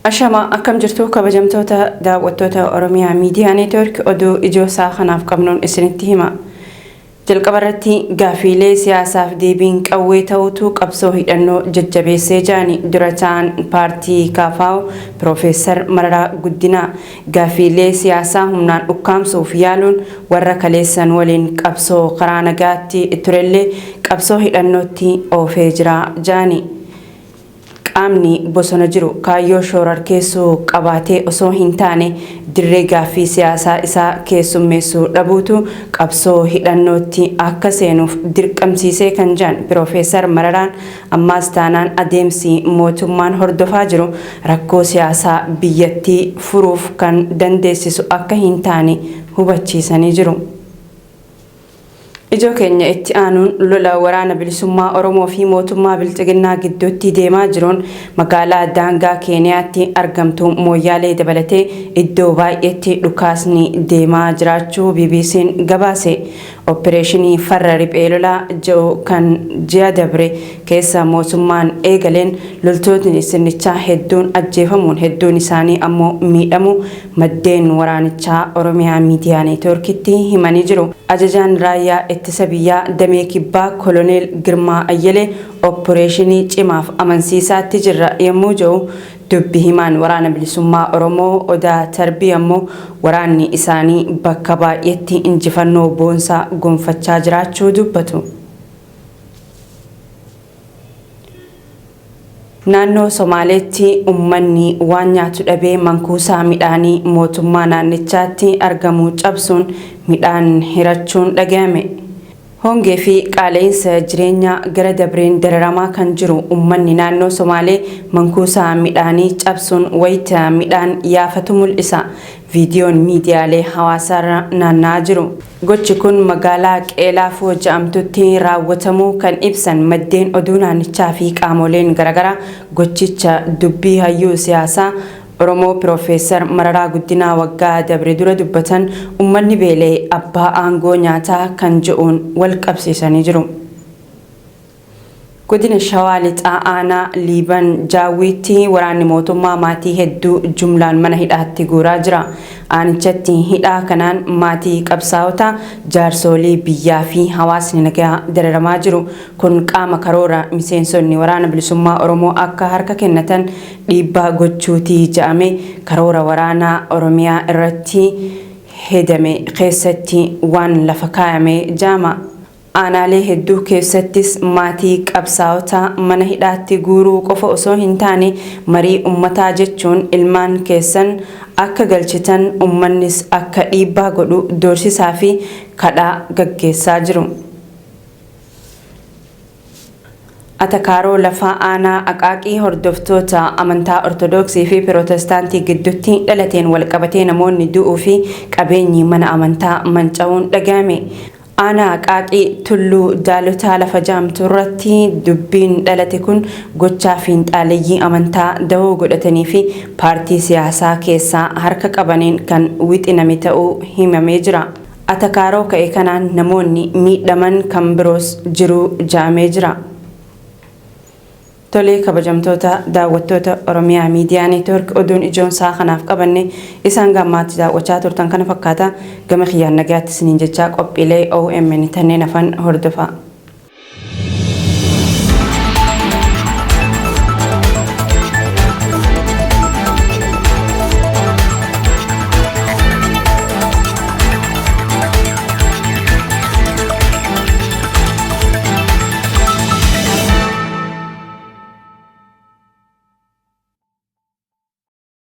Ashama akkam jirtu kabajamtoota daawwattoota Oromiyaa Miidiyaa Neetwork oduu ijoo isaa kanaaf qabnuun isinitti hima. Jalqabarratti gaafiilee siyaasaaf deebiin qawwee ta'utu qabsoo hidhannoo jajjabeessee jaani dura ta'an paartii KFO Profeesar Mararaa Guddinaa gaafiilee siyaasaa humnaan ukkaamsuuf yaaluun warra kaleessan waliin qabsoo karaa nagaatti turellee qabsoo hidhannootti oofee jira jaani. Qaamni bosona jiru kaayyoo shoorarkeessuu qabaatee osoo hin taane dirree gaaffii siyaasaa isaa keessummeessuu dhabuutu qabsoo hidhannootti akka seenuuf dirqamsiisee kan jiran Profeesar Mararaan ammaas taanaan adeemsi mootummaan hordofaa jiru rakkoo siyaasaa biyyattii furuuf kan dandeessisu akka hin taane hubachiisanii jiru. Ijoo keenya itti aanuun lola waraana bilisummaa Oromoo fi mootummaa Bilxiginnaa gidduutti deemaa jiruun magaalaa daangaa Keeniyaatti argamtu Mooyyaalee dabalatee iddoo baay'eetti dhukaasni deemaa jiraachuu BBC'n gabaase. Opereeshinii farra riphee lolaa ji'u kan ji'a dabre keessa mootummaan eegaleen loltoonni sirnichaa hedduun ajjeefamuun hedduun isaanii ammoo miidhamu maddeen waraanichaa Oromiyaa Miidiyaa Neetworkitti himanii jiru. Ajajaan raayyaa ittisa biyyaa damee kibbaa Koloneel Girmaa Ayyalee opereeshinii cimaaf amansiisaatti jirra yommuu jedhu dubbi himaan waraana bilisummaa Oromoo Odaa Tarbii ammoo waraanni isaanii bakka baay'eetti injifannoo boonsaa gonfachaa jiraachuu dubbatu. Naannoo Somaaleetti uummanni waan nyaatu dhabee mankuusaa midhaanii mootummaa naannichaatti argamu cabsuun midhaan hirachuun dhaga'ame. Hongee fi qaala'insa jireenyaa gara dabreen dararamaa kan jiru uummanni naannoo Somaalee mankuusaa midhaanii cabsuun wayita midhaan yaafatu mul'isa. Viidiyoon miidiyaalee hawaasaa naanna'aa jiru. Gochi kun magaalaa Qeelaafoo jedhamtutti raawwatamuu kan ibsan maddeen oduu naannichaa fi qaamoleen garaagaraa gochicha dubbii hayyuu siyaasaa Oromoo Profeesar Mararaa Guddinaa waggaa dabre dura dubbatan uummanni beelee abbaa aangoo nyaataa kan jedhuun wal qabsiisanii jiru. Godina Shawaa Lixaa Aanaa Liiban Jaawwiitti waraanni mootummaa maatii hedduu jumlaan mana hidhaatti guuraa jira. Aanichatti hidhaa kanaan maatii qabsaa'ota jaarsolii biyyaa fi hawaasni nagaa dararamaa jiru. Kun qaama karoora miseensonni waraana bilisummaa Oromoo akka harka kennatan dhiibbaa gochuutii jedhame karoora waraanaa Oromiyaa irratti hedame keessatti waan lafa kaayame jaama. Aanaalee hedduu keessattis maatii qabsaa'ota mana hidhaatti guuruu qofa osoo hin taane marii uummataa jechuun ilmaan keessan akka galchitan uummannis akka dhiibbaa godhu doorsisaa fi kadhaa gaggeessaa jiru. Atakaaroo lafaa aanaa Aqaaqii hordoftoota amantaa Ortodoksii fi Pirootestaantii gidduutti dhalateen walqabatee namoonni du'uu fi qabeenyi mana amantaa manca'uun dhaga'ame. Aanaa Aqaaqii tulluu Daalotaa lafa jaamtu irratti dubbiin dhalate kun gochaa fiinxaaleeyyii amantaa dahoo godhatanii fi paartii siyaasaa keessaa harka qabaniin kan wixiname ta'uu himamee jira. Atakaaroo ka'e kanaan namoonni miidhaman kan biroos jiru jedhamee jira. Tolee kabajamtoota daawwattoota Oromiyaa Miidiyaa Neetwork oduun ijoon isaa kanaaf qabanne isaan gammaatti daawwachaa turtan kana fakkaata gama kiyyaan nagaatti isiniin jechaa qophiilee OMN tanneen hafan hordofaa.